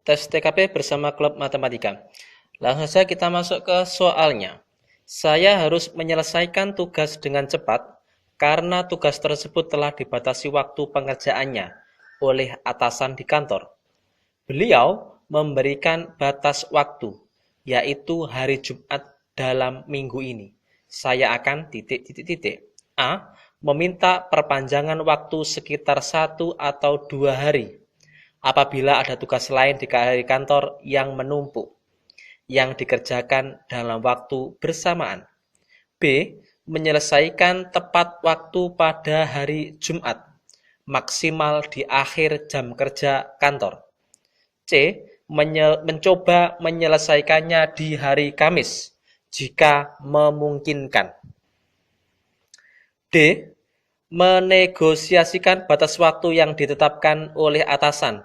tes TKP bersama Klub Matematika. Langsung saja kita masuk ke soalnya. Saya harus menyelesaikan tugas dengan cepat karena tugas tersebut telah dibatasi waktu pengerjaannya oleh atasan di kantor. Beliau memberikan batas waktu, yaitu hari Jumat dalam minggu ini. Saya akan ... A. Meminta perpanjangan waktu sekitar 1 atau 2 hari apabila ada tugas lain di kantor yang menumpuk, yang dikerjakan dalam waktu bersamaan. B. Menyelesaikan tepat waktu pada hari Jumat, maksimal di akhir jam kerja kantor. C. Mencoba menyelesaikannya di hari Kamis, jika memungkinkan. D. Menegosiasikan batas waktu yang ditetapkan oleh atasan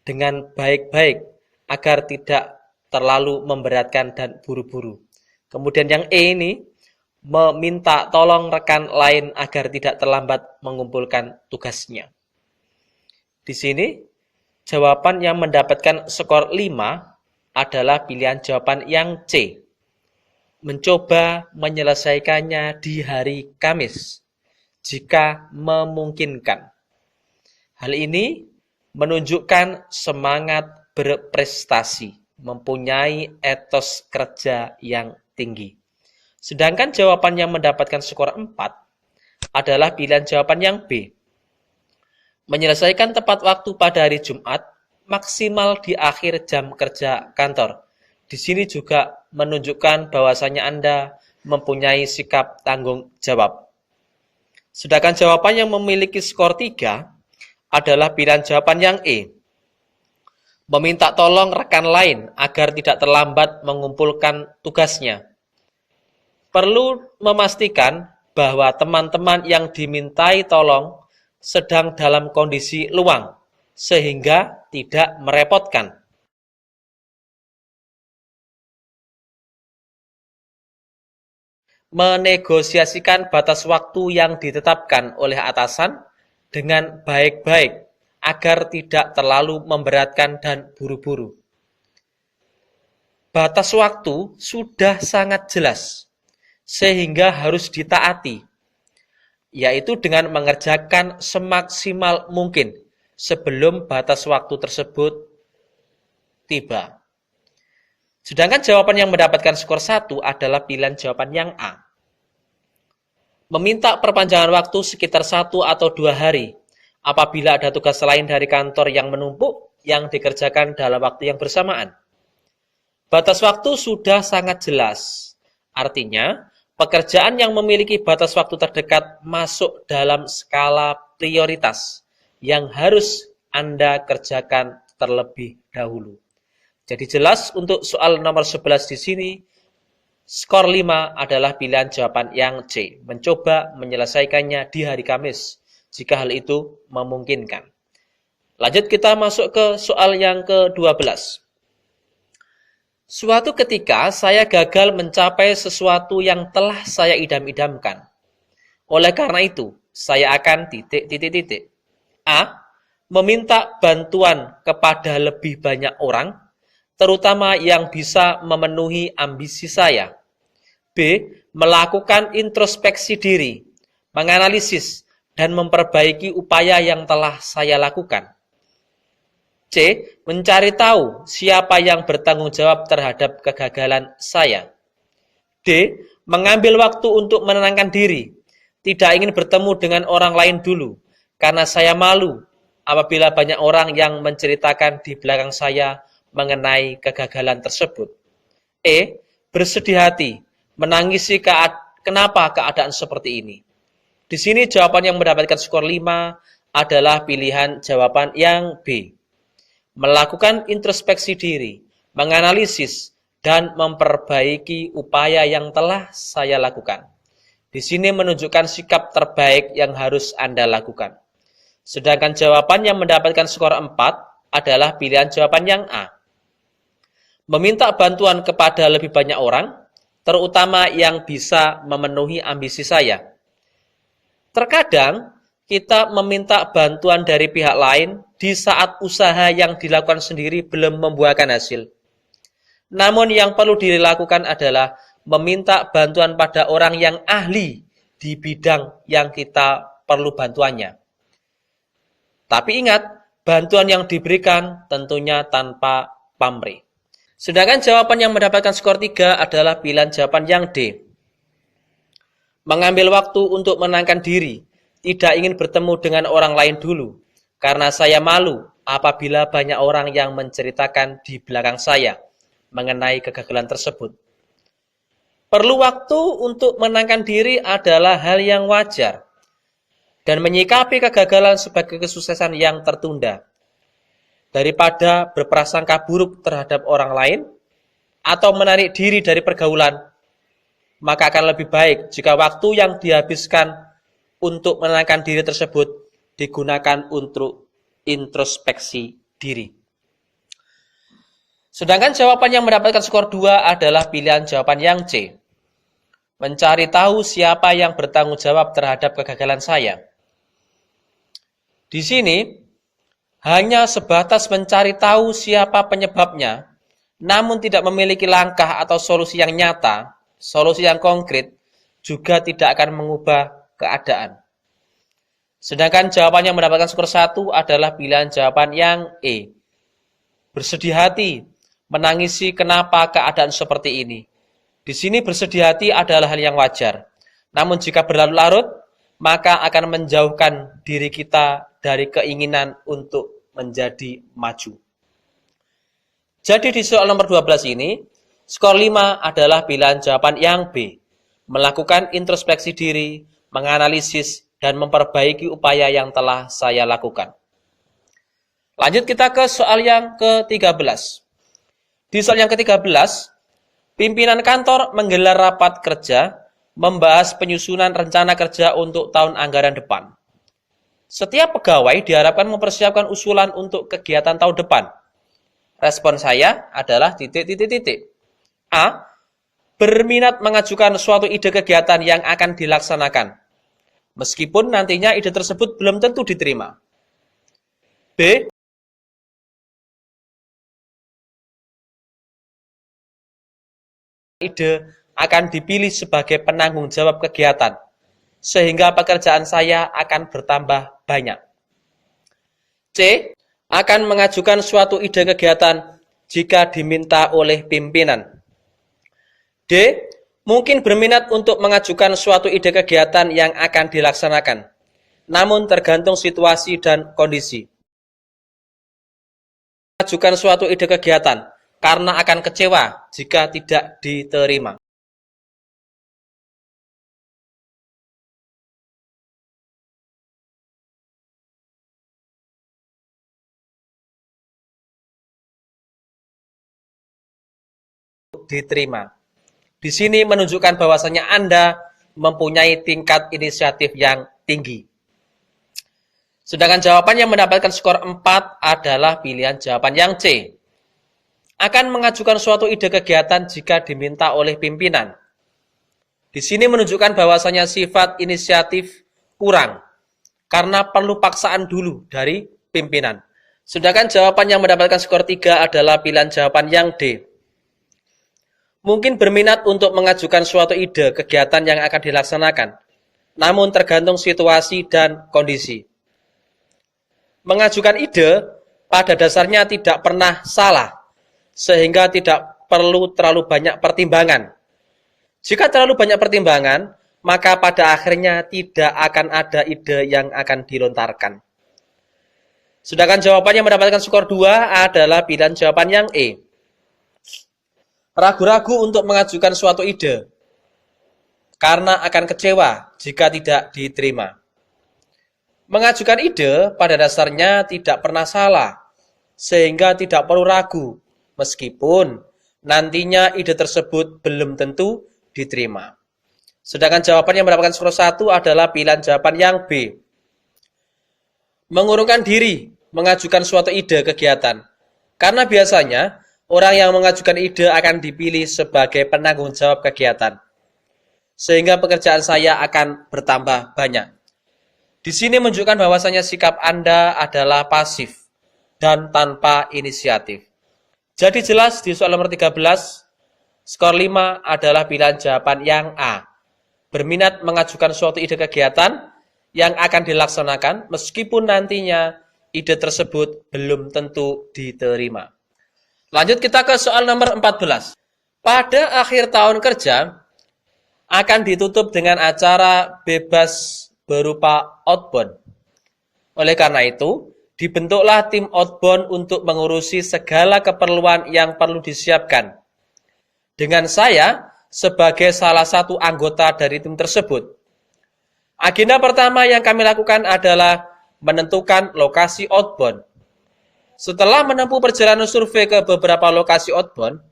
dengan baik-baik agar tidak terlalu memberatkan dan buru-buru. Kemudian yang E ini, meminta tolong rekan lain agar tidak terlambat mengumpulkan tugasnya. Di sini, jawaban yang mendapatkan skor 5 adalah pilihan jawaban yang C. Mencoba menyelesaikannya di hari Kamis, jika memungkinkan. Hal ini menunjukkan semangat berprestasi, mempunyai etos kerja yang tinggi. Sedangkan jawaban yang mendapatkan skor 4 adalah pilihan jawaban yang B. Menyelesaikan tepat waktu pada hari Jumat, maksimal di akhir jam kerja kantor. Di sini juga menunjukkan bahwasanya Anda mempunyai sikap tanggung jawab. Sedangkan jawaban yang memiliki skor 3 adalah pilihan jawaban yang E. Meminta tolong rekan lain agar tidak terlambat mengumpulkan tugasnya. Perlu memastikan bahwa teman-teman yang dimintai tolong sedang dalam kondisi luang, sehingga tidak merepotkan. Menegosiasikan batas waktu yang ditetapkan oleh atasan dengan baik-baik agar tidak terlalu memberatkan dan buru-buru. Batas waktu sudah sangat jelas, sehingga harus ditaati, yaitu dengan mengerjakan semaksimal mungkin sebelum batas waktu tersebut tiba. Sedangkan jawaban yang mendapatkan skor 1 adalah pilihan jawaban yang A. Meminta perpanjangan waktu sekitar 1 atau 2 hari apabila ada tugas lain dari kantor yang menumpuk yang dikerjakan dalam waktu yang bersamaan. Batas waktu sudah sangat jelas. Artinya, pekerjaan yang memiliki batas waktu terdekat masuk dalam skala prioritas yang harus Anda kerjakan terlebih dahulu. Jadi jelas untuk soal nomor 11 di sini, skor 5 adalah pilihan jawaban yang C. Mencoba menyelesaikannya di hari Kamis, jika hal itu memungkinkan. Lanjut kita masuk ke soal yang ke-12. Suatu ketika saya gagal mencapai sesuatu yang telah saya idam-idamkan. Oleh karena itu, saya akan ... A. Meminta bantuan kepada lebih banyak orang, terutama yang bisa memenuhi ambisi saya. B. Melakukan introspeksi diri, menganalisis, dan memperbaiki upaya yang telah saya lakukan. C. Mencari tahu siapa yang bertanggung jawab terhadap kegagalan saya. D. Mengambil waktu untuk menenangkan diri, tidak ingin bertemu dengan orang lain dulu, karena saya malu apabila banyak orang yang menceritakan di belakang saya mengenai kegagalan tersebut. E. Bersedih hati, menangisi kenapa keadaan seperti ini. Di sini jawaban yang mendapatkan skor 5 adalah pilihan jawaban yang B. Melakukan introspeksi diri, menganalisis, dan memperbaiki upaya yang telah saya lakukan. Di sini menunjukkan sikap terbaik yang harus Anda lakukan. Sedangkan jawaban yang mendapatkan skor 4 adalah pilihan jawaban yang A. Meminta bantuan kepada lebih banyak orang, terutama yang bisa memenuhi ambisi saya. Terkadang, kita meminta bantuan dari pihak lain di saat usaha yang dilakukan sendiri belum membuahkan hasil. Namun yang perlu dilakukan adalah meminta bantuan pada orang yang ahli di bidang yang kita perlu bantuannya. Tapi ingat, bantuan yang diberikan tentunya tanpa pamrih. Sedangkan jawaban yang mendapatkan skor 3 adalah pilihan jawaban yang D. Mengambil waktu untuk menenangkan diri, tidak ingin bertemu dengan orang lain dulu, karena saya malu apabila banyak orang yang menceritakan di belakang saya mengenai kegagalan tersebut. Perlu waktu untuk menenangkan diri adalah hal yang wajar, dan menyikapi kegagalan sebagai kesuksesan yang tertunda, daripada berprasangka buruk terhadap orang lain, atau menarik diri dari pergaulan, maka akan lebih baik jika waktu yang dihabiskan untuk menenangkan diri tersebut digunakan untuk introspeksi diri. Sedangkan jawaban yang mendapatkan skor 2 adalah pilihan jawaban yang C. Mencari tahu siapa yang bertanggung jawab terhadap kegagalan saya. Di sini, hanya sebatas mencari tahu siapa penyebabnya, namun tidak memiliki langkah atau solusi yang nyata, solusi yang konkret, juga tidak akan mengubah keadaan. Sedangkan jawaban yang mendapatkan skor 1 adalah pilihan jawaban yang E. Bersedih hati, menangisi kenapa keadaan seperti ini. Di sini bersedih hati adalah hal yang wajar. Namun jika berlarut-larut, maka akan menjauhkan diri kita dari keinginan untuk menjadi maju. Jadi di soal nomor 12 ini, skor 5 adalah pilihan jawaban yang B. Melakukan introspeksi diri, menganalisis, dan memperbaiki upaya yang telah saya lakukan. Lanjut kita ke soal yang ke-13. Di soal yang ke-13, pimpinan kantor menggelar rapat kerja, membahas penyusunan rencana kerja untuk tahun anggaran depan. Setiap pegawai diharapkan mempersiapkan usulan untuk kegiatan tahun depan. Respon saya adalah A. Berminat mengajukan suatu ide kegiatan yang akan dilaksanakan, meskipun nantinya ide tersebut belum tentu diterima. B. Ide akan dipilih sebagai penanggung jawab kegiatan, sehingga pekerjaan saya akan bertambah banyak. C. Akan mengajukan suatu ide kegiatan jika diminta oleh pimpinan. D. Mungkin berminat untuk mengajukan suatu ide kegiatan yang akan dilaksanakan, namun tergantung situasi dan kondisi. Mengajukan suatu ide kegiatan karena akan kecewa jika tidak diterima. Diterima. Di sini menunjukkan bahwasanya Anda mempunyai tingkat inisiatif yang tinggi. Sedangkan jawaban yang mendapatkan skor 4 adalah pilihan jawaban yang C. Akan mengajukan suatu ide kegiatan jika diminta oleh pimpinan. Di sini menunjukkan bahwasanya sifat inisiatif kurang, karena perlu paksaan dulu dari pimpinan. Sedangkan jawaban yang mendapatkan skor 3 adalah pilihan jawaban yang D. Mungkin berminat untuk mengajukan suatu ide kegiatan yang akan dilaksanakan, namun tergantung situasi dan kondisi. Mengajukan ide pada dasarnya tidak pernah salah, sehingga tidak perlu terlalu banyak pertimbangan. Jika terlalu banyak pertimbangan, maka pada akhirnya tidak akan ada ide yang akan dilontarkan. Sedangkan jawaban yang mendapatkan skor 2 adalah pilihan jawaban yang E. Ragu-ragu untuk mengajukan suatu ide, karena akan kecewa jika tidak diterima. Mengajukan ide pada dasarnya tidak pernah salah, sehingga tidak perlu ragu, meskipun nantinya ide tersebut belum tentu diterima. Sedangkan jawaban yang mendapatkan skor 1 adalah pilihan jawaban yang B. Mengurungkan diri mengajukan suatu ide kegiatan, karena biasanya orang yang mengajukan ide akan dipilih sebagai penanggung jawab kegiatan, sehingga pekerjaan saya akan bertambah banyak. Di sini menunjukkan bahwasanya sikap Anda adalah pasif dan tanpa inisiatif. Jadi jelas di soal nomor 13, skor 5 adalah pilihan jawaban yang A. Berminat mengajukan suatu ide kegiatan yang akan dilaksanakan meskipun nantinya ide tersebut belum tentu diterima. Lanjut kita ke soal nomor 14. Pada akhir tahun kerja akan ditutup dengan acara bebas berupa outbound. Oleh karena itu, dibentuklah tim outbound untuk mengurusi segala keperluan yang perlu disiapkan. Dengan saya sebagai salah satu anggota dari tim tersebut. Agenda pertama yang kami lakukan adalah menentukan lokasi outbound. Setelah menempuh perjalanan survei ke beberapa lokasi outbound,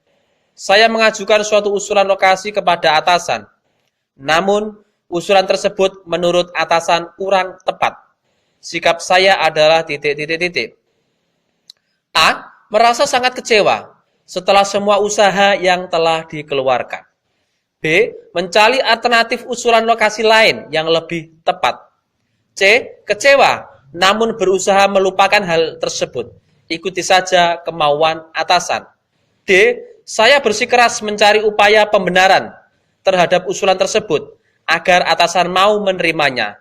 saya mengajukan suatu usulan lokasi kepada atasan. Namun, usulan tersebut menurut atasan kurang tepat. Sikap saya adalah A. Merasa sangat kecewa setelah semua usaha yang telah dikeluarkan. B. Mencari alternatif usulan lokasi lain yang lebih tepat. C. Kecewa, namun berusaha melupakan hal tersebut. Ikuti saja kemauan atasan. D. Saya bersikeras mencari upaya pembenaran terhadap usulan tersebut agar atasan mau menerimanya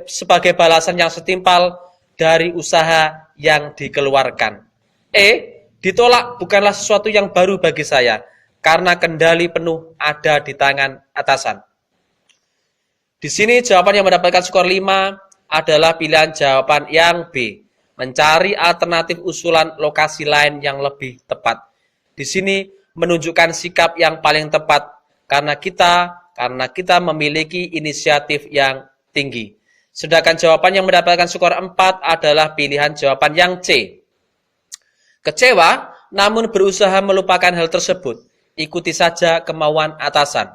sebagai balasan yang setimpal dari usaha yang dikeluarkan. E. Ditolak bukanlah sesuatu yang baru bagi saya karena kendali penuh ada di tangan atasan. Di sini jawaban yang mendapatkan skor 5 adalah pilihan jawaban yang B. Mencari alternatif usulan lokasi lain yang lebih tepat. Di sini menunjukkan sikap yang paling tepat karena kita memiliki inisiatif yang tinggi. Sedangkan jawaban yang mendapatkan skor 4 adalah pilihan jawaban yang C. Kecewa, namun berusaha melupakan hal tersebut. Ikuti saja kemauan atasan.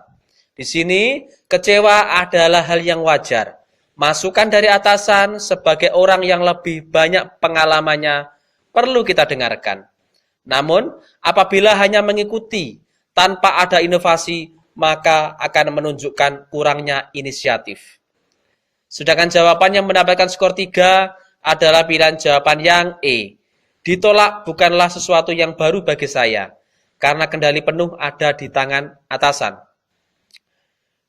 Di sini, kecewa adalah hal yang wajar. Masukan dari atasan sebagai orang yang lebih banyak pengalamannya perlu kita dengarkan. Namun, apabila hanya mengikuti tanpa ada inovasi, maka akan menunjukkan kurangnya inisiatif. Sedangkan jawaban yang mendapatkan skor 3 adalah pilihan jawaban yang E. Ditolak bukanlah sesuatu yang baru bagi saya, karena kendali penuh ada di tangan atasan.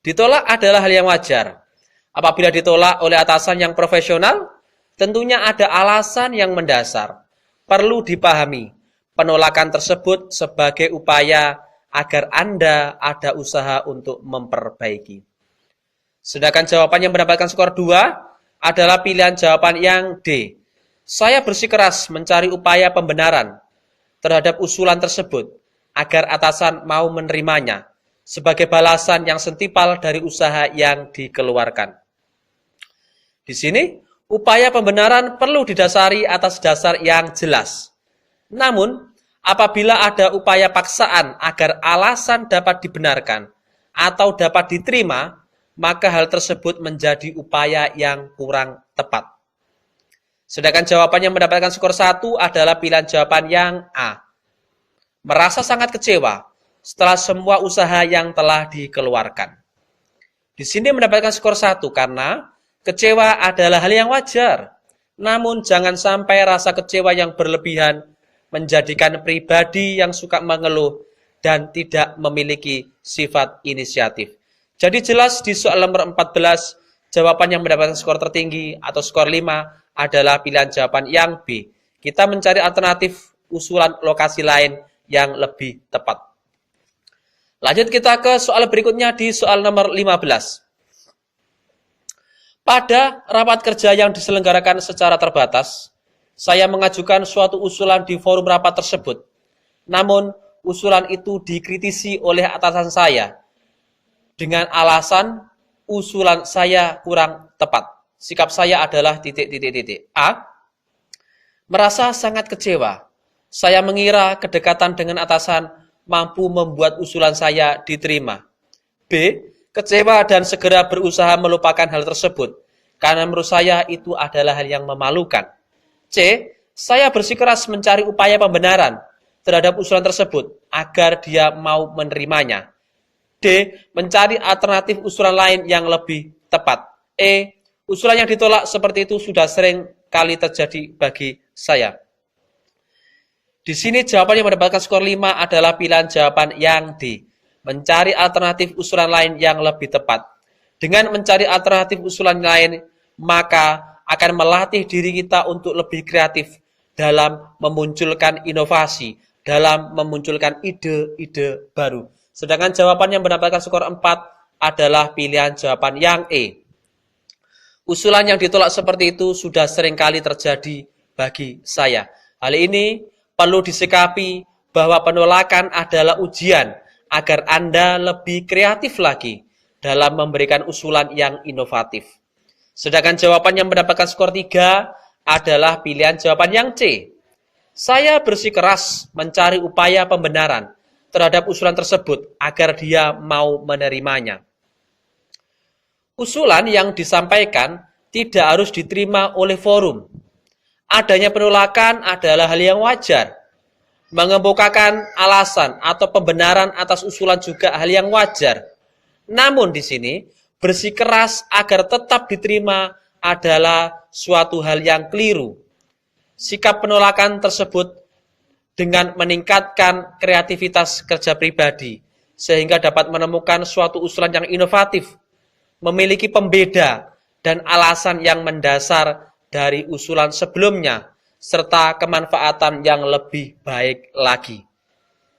Ditolak adalah hal yang wajar. Apabila ditolak oleh atasan yang profesional, tentunya ada alasan yang mendasar. Perlu dipahami, penolakan tersebut sebagai upaya agar Anda ada usaha untuk memperbaiki. Sedangkan jawaban yang mendapatkan skor 2 adalah pilihan jawaban yang D. Saya bersikeras mencari upaya pembenaran terhadap usulan tersebut agar atasan mau menerimanya sebagai balasan yang setimpal dari usaha yang dikeluarkan. Di sini, upaya pembenaran perlu didasari atas dasar yang jelas. Namun, apabila ada upaya paksaan agar alasan dapat dibenarkan atau dapat diterima, maka hal tersebut menjadi upaya yang kurang tepat. Sedangkan jawaban yang mendapatkan skor 1 adalah pilihan jawaban yang A. Merasa sangat kecewa setelah semua usaha yang telah dikeluarkan. Di sini mendapatkan skor 1 karena kecewa adalah hal yang wajar. Namun jangan sampai rasa kecewa yang berlebihan menjadikan pribadi yang suka mengeluh dan tidak memiliki sifat inisiatif. Jadi jelas di soal nomor 14, jawaban yang mendapatkan skor tertinggi atau skor 5 adalah pilihan jawaban yang B. Kita mencari alternatif usulan lokasi lain yang lebih tepat. Lanjut kita ke soal berikutnya di soal nomor 15. Pada rapat kerja yang diselenggarakan secara terbatas, saya mengajukan suatu usulan di forum rapat tersebut. Namun, usulan itu dikritisi oleh atasan saya dengan alasan usulan saya kurang tepat. Sikap saya adalah A. Merasa sangat kecewa. Saya mengira kedekatan dengan atasan mampu membuat usulan saya diterima. B. Kecewa dan segera berusaha melupakan hal tersebut, karena menurut saya itu adalah hal yang memalukan. C. Saya bersikeras mencari upaya pembenaran terhadap usulan tersebut, agar dia mau menerimanya. D. Mencari alternatif usulan lain yang lebih tepat. E. Usulan yang ditolak seperti itu sudah sering kali terjadi bagi saya. Di sini jawaban yang mendapatkan skor 5 adalah pilihan jawaban yang D. Mencari alternatif usulan lain yang lebih tepat. Dengan mencari alternatif usulan lain, maka akan melatih diri kita untuk lebih kreatif dalam memunculkan inovasi, dalam memunculkan ide-ide baru. Sedangkan jawaban yang mendapatkan skor 4 adalah pilihan jawaban yang E. Usulan yang ditolak seperti itu sudah seringkali terjadi bagi saya. Hal ini perlu disikapi bahwa penolakan adalah ujian agar Anda lebih kreatif lagi dalam memberikan usulan yang inovatif. Sedangkan jawaban yang mendapatkan skor 3 adalah pilihan jawaban yang C. Saya bersikeras mencari upaya pembenaran terhadap usulan tersebut agar dia mau menerimanya. Usulan yang disampaikan tidak harus diterima oleh forum. Adanya penolakan adalah hal yang wajar. Mengemukakan alasan atau pembenaran atas usulan juga hal yang wajar. Namun di sini, bersikeras agar tetap diterima adalah suatu hal yang keliru. Sikap penolakan tersebut dengan meningkatkan kreativitas kerja pribadi, sehingga dapat menemukan suatu usulan yang inovatif, memiliki pembeda dan alasan yang mendasar dari usulan sebelumnya, serta kemanfaatan yang lebih baik lagi.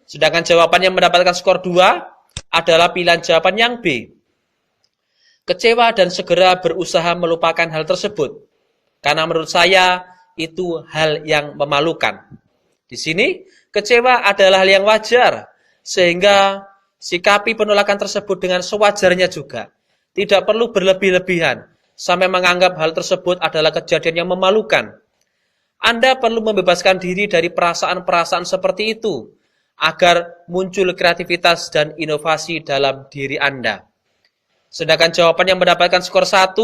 Sedangkan jawaban yang mendapatkan skor 2 adalah pilihan jawaban yang B. Kecewa dan segera berusaha melupakan hal tersebut, karena menurut saya itu hal yang memalukan. Di sini, kecewa adalah hal yang wajar, sehingga sikapi penolakan tersebut dengan sewajarnya juga. Tidak perlu berlebih-lebihan, sampai menganggap hal tersebut adalah kejadian yang memalukan. Anda perlu membebaskan diri dari perasaan-perasaan seperti itu, agar muncul kreativitas dan inovasi dalam diri Anda. Sedangkan jawaban yang mendapatkan skor 1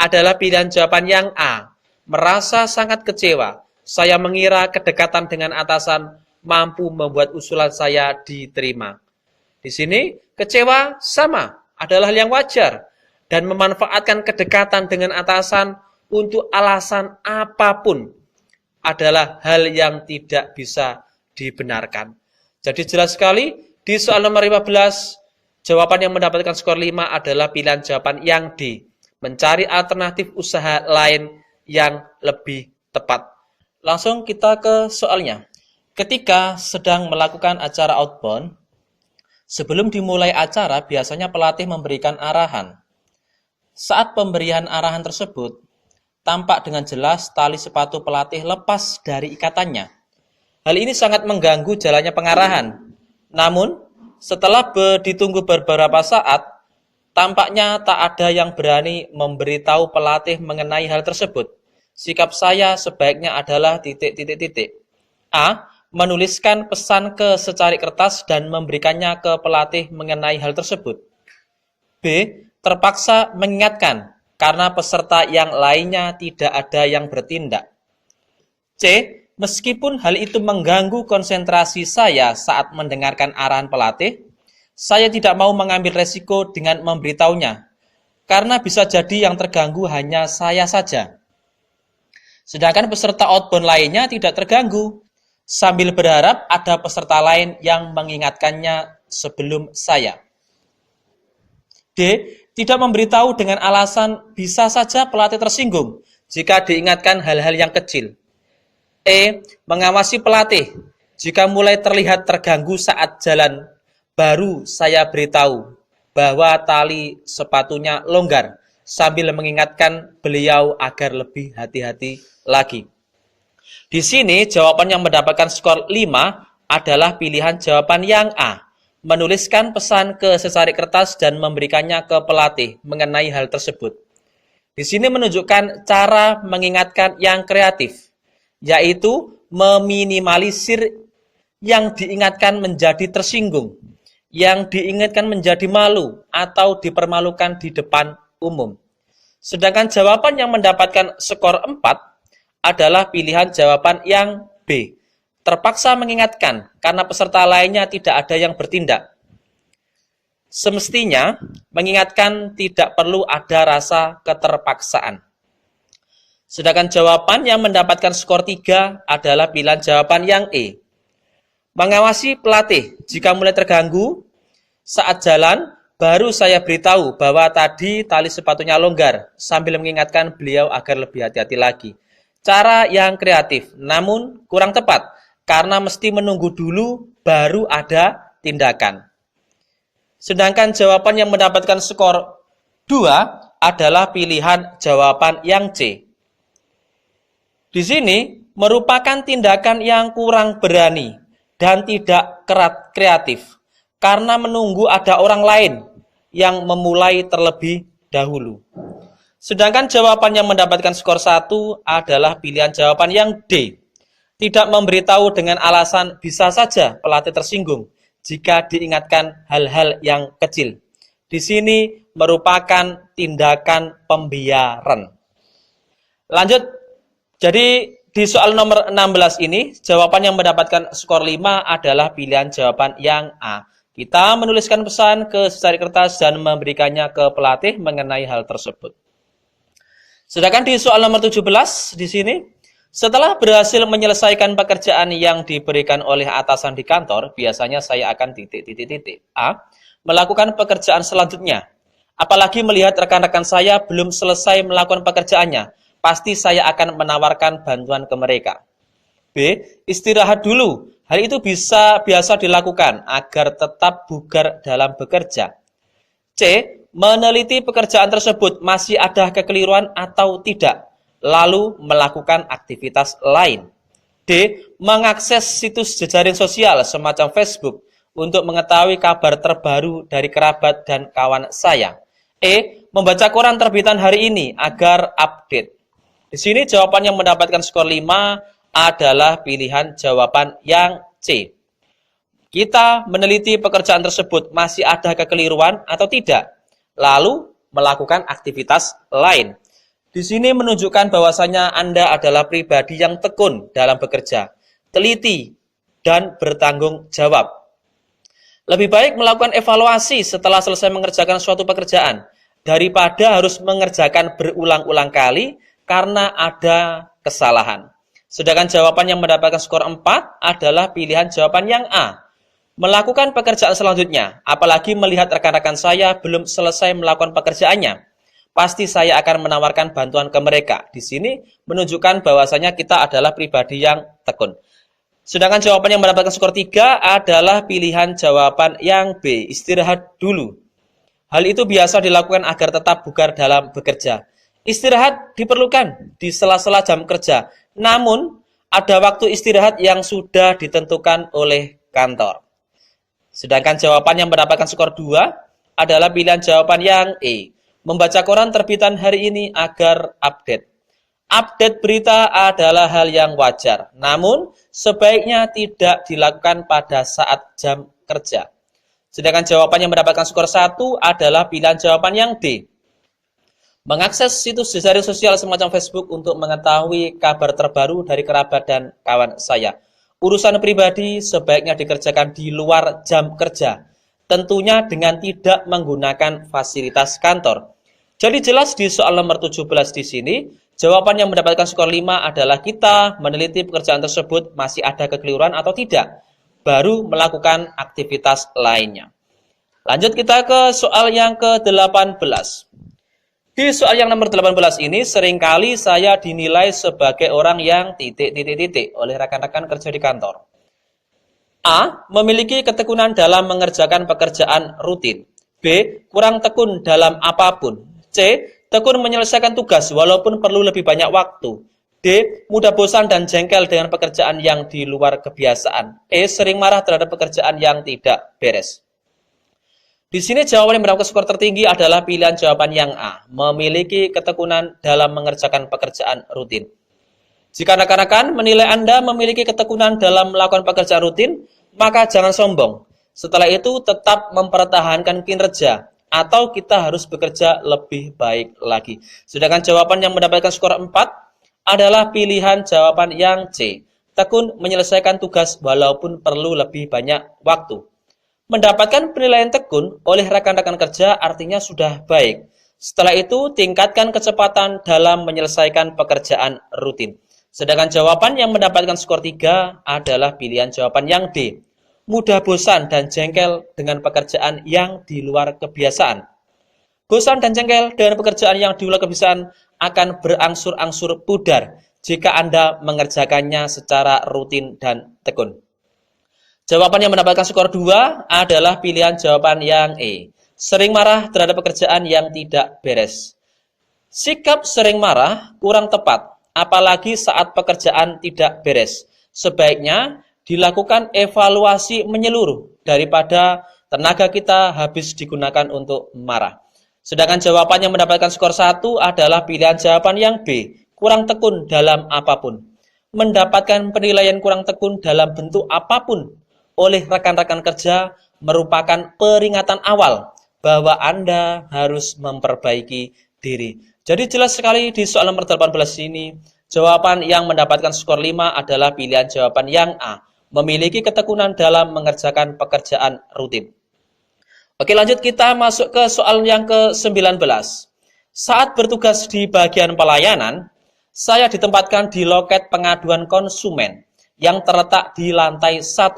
adalah pilihan jawaban yang A. Merasa sangat kecewa, saya mengira kedekatan dengan atasan mampu membuat usulan saya diterima. Di sini, kecewa sama adalah hal yang wajar, dan memanfaatkan kedekatan dengan atasan untuk alasan apapun adalah hal yang tidak bisa dibenarkan. Jadi jelas sekali, di soal nomor 15, jawaban yang mendapatkan skor 5 adalah pilihan jawaban yang D. Mencari alternatif usaha lain yang lebih tepat. Langsung kita ke soalnya. Ketika sedang melakukan acara outbound, sebelum dimulai acara, biasanya pelatih memberikan arahan. Saat pemberian arahan tersebut, tampak dengan jelas tali sepatu pelatih lepas dari ikatannya. Hal ini sangat mengganggu jalannya pengarahan. Namun, setelah ditunggu beberapa saat, tampaknya tak ada yang berani memberitahu pelatih mengenai hal tersebut. Sikap saya sebaiknya adalah ... A. Menuliskan pesan ke secari kertas dan memberikannya ke pelatih mengenai hal tersebut. B. Terpaksa mengingatkan karena peserta yang lainnya tidak ada yang bertindak. C. Meskipun hal itu mengganggu konsentrasi saya saat mendengarkan arahan pelatih, saya tidak mau mengambil resiko dengan memberitahunya, karena bisa jadi yang terganggu hanya saya saja. Sedangkan peserta outbound lainnya tidak terganggu, sambil berharap ada peserta lain yang mengingatkannya sebelum saya. D. Tidak memberitahu dengan alasan bisa saja pelatih tersinggung jika diingatkan hal-hal yang kecil. E. Mengawasi pelatih. Jika mulai terlihat terganggu saat jalan, baru saya beritahu bahwa tali sepatunya longgar, sambil mengingatkan beliau agar lebih hati-hati lagi. Di sini jawaban yang mendapatkan skor 5 adalah pilihan jawaban yang A. Menuliskan pesan ke secari kertas dan memberikannya ke pelatih mengenai hal tersebut. Di sini menunjukkan cara mengingatkan yang kreatif, yaitu meminimalisir yang diingatkan menjadi tersinggung, yang diingatkan menjadi malu atau dipermalukan di depan umum. Sedangkan jawaban yang mendapatkan skor 4 adalah pilihan jawaban yang B. Terpaksa mengingatkan karena peserta lainnya tidak ada yang bertindak. semestinya mengingatkan tidak perlu ada rasa keterpaksaan. Sedangkan jawaban yang mendapatkan skor 3 adalah pilihan jawaban yang E. Mengawasi pelatih jika mulai terganggu saat jalan, baru saya beritahu bahwa tadi tali sepatunya longgar sambil mengingatkan beliau agar lebih hati-hati lagi. Cara yang kreatif, namun kurang tepat karena mesti menunggu dulu baru ada tindakan. Sedangkan jawaban yang mendapatkan skor 2 adalah pilihan jawaban yang C. Di sini merupakan tindakan yang kurang berani dan tidak kreatif karena menunggu ada orang lain yang memulai terlebih dahulu. Sedangkan jawaban yang mendapatkan skor 1 adalah pilihan jawaban yang D. Tidak memberitahu dengan alasan bisa saja pelatih tersinggung jika diingatkan hal-hal yang kecil. Di sini merupakan tindakan pembiaran. Lanjut. Jadi di soal nomor 16 ini, jawaban yang mendapatkan skor 5 adalah pilihan jawaban yang A. Kita menuliskan pesan ke secari kertas dan memberikannya ke pelatih mengenai hal tersebut. Sedangkan di soal nomor 17 di sini, setelah berhasil menyelesaikan pekerjaan yang diberikan oleh atasan di kantor, biasanya saya akan A. Melakukan pekerjaan selanjutnya. Apalagi melihat rekan-rekan saya belum selesai melakukan pekerjaannya. Pasti saya akan menawarkan bantuan ke mereka. B. Istirahat dulu. Hal itu biasa dilakukan agar tetap bugar dalam bekerja. C. Meneliti pekerjaan tersebut masih ada kekeliruan atau tidak, lalu melakukan aktivitas lain. D. Mengakses situs jejaring sosial semacam Facebook untuk mengetahui kabar terbaru dari kerabat dan kawan saya. E. Membaca koran terbitan hari ini agar update. Di sini jawaban yang mendapatkan skor 5 adalah pilihan jawaban yang C. Kita meneliti pekerjaan tersebut masih ada kekeliruan atau tidak, lalu melakukan aktivitas lain. Di sini menunjukkan bahwasanya Anda adalah pribadi yang tekun dalam bekerja, teliti, dan bertanggung jawab. Lebih baik melakukan evaluasi setelah selesai mengerjakan suatu pekerjaan, daripada harus mengerjakan berulang-ulang kali, karena ada kesalahan. Sedangkan jawaban yang mendapatkan skor 4 adalah pilihan jawaban yang A. Melakukan pekerjaan selanjutnya, apalagi melihat rekan-rekan saya belum selesai melakukan pekerjaannya. Pasti saya akan menawarkan bantuan ke mereka. Di sini menunjukkan bahwasanya kita adalah pribadi yang tekun. Sedangkan jawaban yang mendapatkan skor 3 adalah pilihan jawaban yang B. Istirahat dulu. Hal itu biasa dilakukan agar tetap bugar dalam bekerja. Istirahat diperlukan di sela-sela jam kerja, namun ada waktu istirahat yang sudah ditentukan oleh kantor. Sedangkan jawaban yang mendapatkan skor 2 adalah pilihan jawaban yang E. Membaca koran terbitan hari ini agar update. Update berita adalah hal yang wajar, namun sebaiknya tidak dilakukan pada saat jam kerja. Sedangkan jawaban yang mendapatkan skor 1 adalah pilihan jawaban yang D. Mengakses situs jejaring sosial semacam Facebook untuk mengetahui kabar terbaru dari kerabat dan kawan saya. Urusan pribadi sebaiknya dikerjakan di luar jam kerja, tentunya dengan tidak menggunakan fasilitas kantor. Jadi jelas di soal nomor 17 di sini, jawaban yang mendapatkan skor 5 adalah kita meneliti pekerjaan tersebut masih ada kekeliruan atau tidak, baru melakukan aktivitas lainnya. Lanjut kita ke soal yang ke-18. Di soal yang nomor 18 ini seringkali saya dinilai sebagai orang yang oleh rekan-rekan kerja di kantor. A. Memiliki ketekunan dalam mengerjakan pekerjaan rutin. B. Kurang tekun dalam apapun. C. Tekun menyelesaikan tugas walaupun perlu lebih banyak waktu. D. Mudah bosan dan jengkel dengan pekerjaan yang di luar kebiasaan. E. Sering marah terhadap pekerjaan yang tidak beres. Di sini jawaban yang mendapatkan skor tertinggi adalah pilihan jawaban yang A. Memiliki ketekunan dalam mengerjakan pekerjaan rutin. Jika rekan-rekan menilai Anda memiliki ketekunan dalam melakukan pekerjaan rutin, maka jangan sombong. Setelah itu tetap mempertahankan kinerja, atau kita harus bekerja lebih baik lagi. Sedangkan jawaban yang mendapatkan skor 4 adalah pilihan jawaban yang C. Tekun menyelesaikan tugas walaupun perlu lebih banyak waktu. Mendapatkan penilaian tekun oleh rekan-rekan kerja artinya sudah baik. Setelah itu, tingkatkan kecepatan dalam menyelesaikan pekerjaan rutin. Sedangkan jawaban yang mendapatkan skor 3 adalah pilihan jawaban yang D. Mudah bosan dan jengkel dengan pekerjaan yang di luar kebiasaan. Bosan dan jengkel dengan pekerjaan yang di luar kebiasaan akan berangsur-angsur pudar jika Anda mengerjakannya secara rutin dan tekun. Jawaban yang mendapatkan skor 2 adalah pilihan jawaban yang E. Sering marah terhadap pekerjaan yang tidak beres. Sikap sering marah kurang tepat, apalagi saat pekerjaan tidak beres. Sebaiknya dilakukan evaluasi menyeluruh daripada tenaga kita habis digunakan untuk marah. Sedangkan jawaban yang mendapatkan skor 1 adalah pilihan jawaban yang B. Kurang tekun dalam apapun. Mendapatkan penilaian kurang tekun dalam bentuk apapun oleh rekan-rekan kerja merupakan peringatan awal bahwa Anda harus memperbaiki diri. Jadi jelas sekali di soal nomor 18 ini, jawaban yang mendapatkan skor 5 adalah pilihan jawaban yang A, memiliki ketekunan dalam mengerjakan pekerjaan rutin. Oke, lanjut kita masuk ke soal yang ke-19. Saat bertugas di bagian pelayanan, saya ditempatkan di loket pengaduan konsumen yang terletak di lantai 1.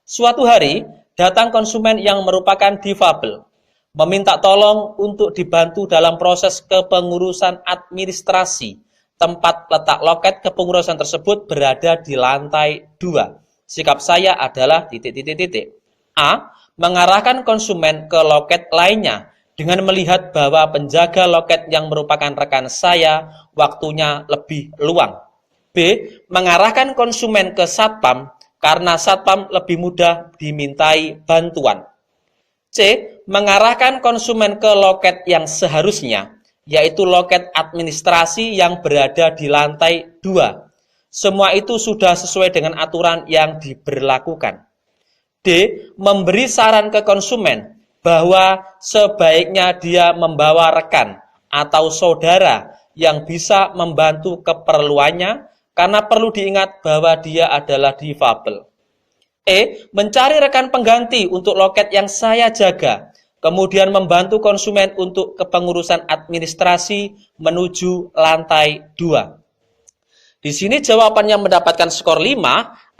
Suatu hari, datang konsumen yang merupakan difabel, meminta tolong untuk dibantu dalam proses kepengurusan administrasi. Tempat letak loket kepengurusan tersebut berada di lantai 2. Sikap saya adalah A. Mengarahkan konsumen ke loket lainnya dengan melihat bahwa penjaga loket yang merupakan rekan saya waktunya lebih luang. B. Mengarahkan konsumen ke satpam karena satpam lebih mudah dimintai bantuan. C. Mengarahkan konsumen ke loket yang seharusnya, yaitu loket administrasi yang berada di lantai 2. Semua itu sudah sesuai dengan aturan yang diberlakukan. D. Memberi saran ke konsumen bahwa sebaiknya dia membawa rekan atau saudara yang bisa membantu keperluannya, karena perlu diingat bahwa dia adalah difabel. E. Mencari rekan pengganti untuk loket yang saya jaga, kemudian membantu konsumen untuk kepengurusan administrasi menuju lantai 2. Di sini jawaban yang mendapatkan skor 5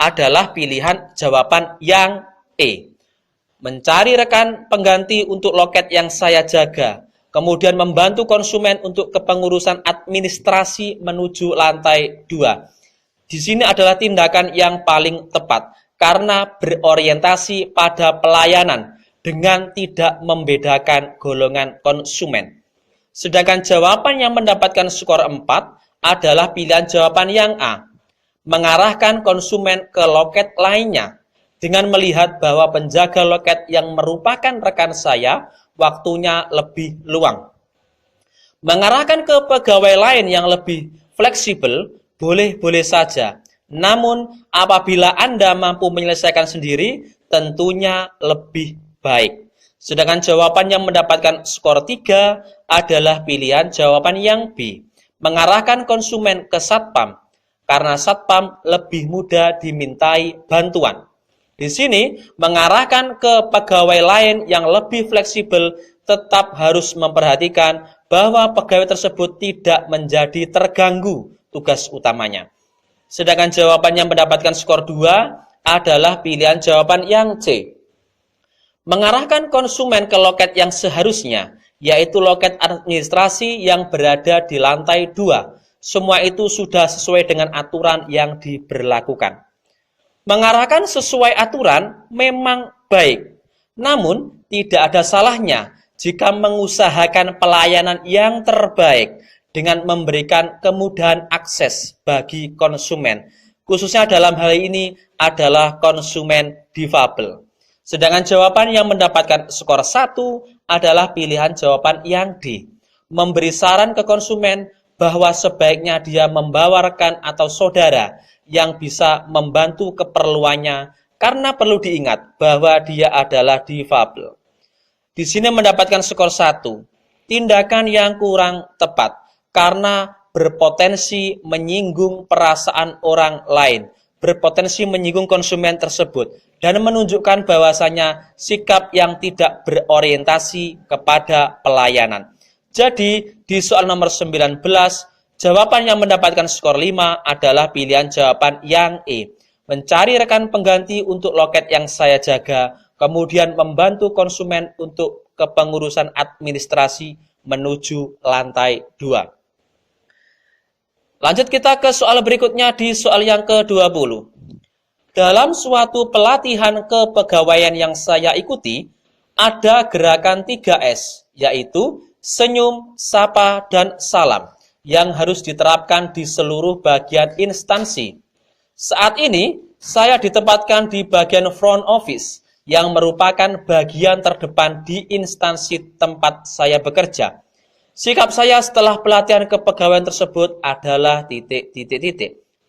adalah pilihan jawaban yang E. Mencari rekan pengganti untuk loket yang saya jaga, kemudian membantu konsumen untuk kepengurusan administrasi menuju lantai 2. Di sini adalah tindakan yang paling tepat karena berorientasi pada pelayanan dengan tidak membedakan golongan konsumen. Sedangkan jawaban yang mendapatkan skor 4 adalah pilihan jawaban yang A. Mengarahkan konsumen ke loket lainnya dengan melihat bahwa penjaga loket yang merupakan rekan saya waktunya lebih luang. Mengarahkan ke pegawai lain yang lebih fleksibel boleh-boleh saja. Namun apabila Anda mampu menyelesaikan sendiri, tentunya lebih baik. Sedangkan jawaban yang mendapatkan skor 3 adalah pilihan jawaban yang B. Mengarahkan konsumen ke satpam, karena satpam lebih mudah dimintai bantuan. Di sini, mengarahkan ke pegawai lain yang lebih fleksibel tetap harus memperhatikan bahwa pegawai tersebut tidak menjadi terganggu tugas utamanya. Sedangkan jawaban yang mendapatkan skor 2 adalah pilihan jawaban yang C. Mengarahkan konsumen ke loket yang seharusnya, yaitu loket administrasi yang berada di lantai 2. Semua itu sudah sesuai dengan aturan yang diberlakukan. Mengarahkan sesuai aturan memang baik, namun tidak ada salahnya jika mengusahakan pelayanan yang terbaik dengan memberikan kemudahan akses bagi konsumen, khususnya dalam hal ini adalah konsumen difabel. Sedangkan jawaban yang mendapatkan skor 1 adalah pilihan jawaban yang D. Memberi saran ke konsumen bahwa sebaiknya dia membawa rekan atau saudara yang bisa membantu keperluannya karena perlu diingat bahwa dia adalah difabel. Di sini mendapatkan skor 1. Tindakan yang kurang tepat karena berpotensi menyinggung perasaan orang lain, berpotensi menyinggung konsumen tersebut dan menunjukkan bahwasanya sikap yang tidak berorientasi kepada pelayanan. Jadi, di soal nomor 19, jawaban yang mendapatkan skor 5 adalah pilihan jawaban yang E. Mencari rekan pengganti untuk loket yang saya jaga, kemudian membantu konsumen untuk kepengurusan administrasi menuju lantai 2. Lanjut kita ke soal berikutnya di soal yang ke-20. Dalam suatu pelatihan kepegawaian yang saya ikuti, ada gerakan 3S, yaitu senyum, sapa, dan salam, yang harus diterapkan di seluruh bagian instansi. Saat ini, saya ditempatkan di bagian front office, yang merupakan bagian terdepan di instansi tempat saya bekerja. Sikap saya setelah pelatihan kepegawaian tersebut adalah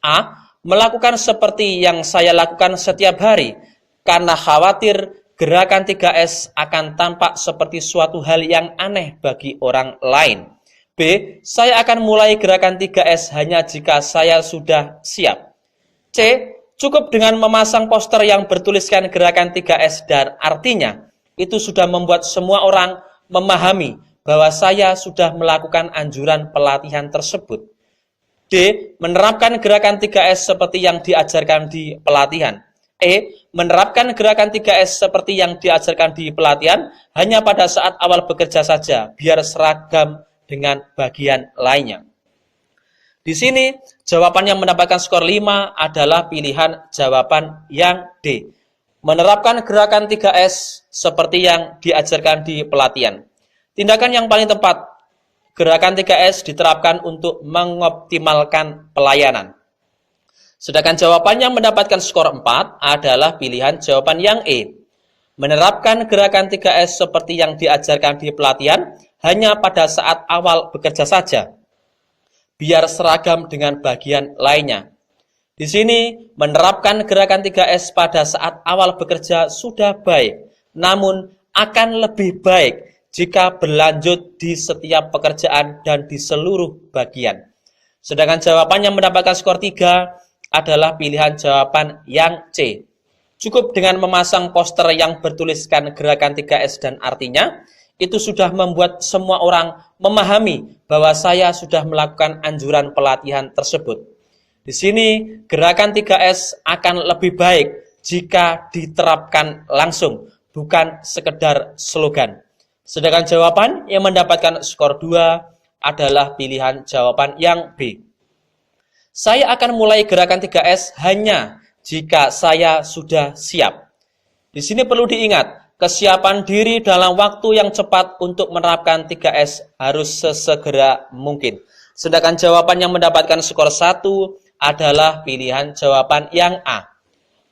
A. Melakukan seperti yang saya lakukan setiap hari, karena khawatir gerakan 3S akan tampak seperti suatu hal yang aneh bagi orang lain. B. Saya akan mulai gerakan 3S hanya jika saya sudah siap. C. Cukup dengan memasang poster yang bertuliskan gerakan 3S dan artinya, itu sudah membuat semua orang memahami bahwa saya sudah melakukan anjuran pelatihan tersebut. D. Menerapkan gerakan 3S seperti yang diajarkan di pelatihan. E. Menerapkan gerakan 3S seperti yang diajarkan di pelatihan hanya pada saat awal bekerja saja, biar seragam dengan bagian lainnya. Di sini, jawaban yang mendapatkan skor 5 adalah pilihan jawaban yang D. Menerapkan gerakan 3S seperti yang diajarkan di pelatihan. Tindakan yang paling tepat, gerakan 3S diterapkan untuk mengoptimalkan pelayanan. Sedangkan jawaban yang mendapatkan skor 4 adalah pilihan jawaban yang E. Menerapkan gerakan 3S seperti yang diajarkan di pelatihan hanya pada saat awal bekerja saja, biar seragam dengan bagian lainnya. Di sini, menerapkan gerakan 3S pada saat awal bekerja sudah baik, namun akan lebih baik jika berlanjut di setiap pekerjaan dan di seluruh bagian. Sedangkan jawaban yang mendapatkan skor 3 adalah pilihan jawaban yang C. Cukup dengan memasang poster yang bertuliskan gerakan 3S dan artinya, itu sudah membuat semua orang memahami bahwa saya sudah melakukan anjuran pelatihan tersebut. Di sini, gerakan 3S akan lebih baik jika diterapkan langsung, bukan sekedar slogan. Sedangkan jawaban yang mendapatkan skor 2 adalah pilihan jawaban yang B. Saya akan mulai gerakan 3S hanya jika saya sudah siap. Di sini perlu diingat, kesiapan diri dalam waktu yang cepat untuk menerapkan 3S harus sesegera mungkin. Sedangkan jawaban yang mendapatkan skor 1 adalah pilihan jawaban yang A.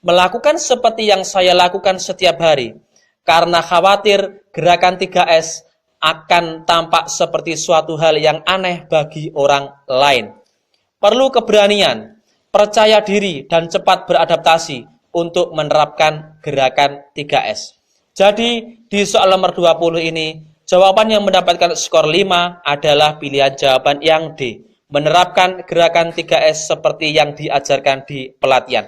Melakukan seperti yang saya lakukan setiap hari, karena khawatir gerakan 3S akan tampak seperti suatu hal yang aneh bagi orang lain. Perlu keberanian, percaya diri, dan cepat beradaptasi untuk menerapkan gerakan 3S. Jadi, di soal nomor 20 ini, jawaban yang mendapatkan skor 5 adalah pilihan jawaban yang D. Menerapkan gerakan 3S seperti yang diajarkan di pelatihan.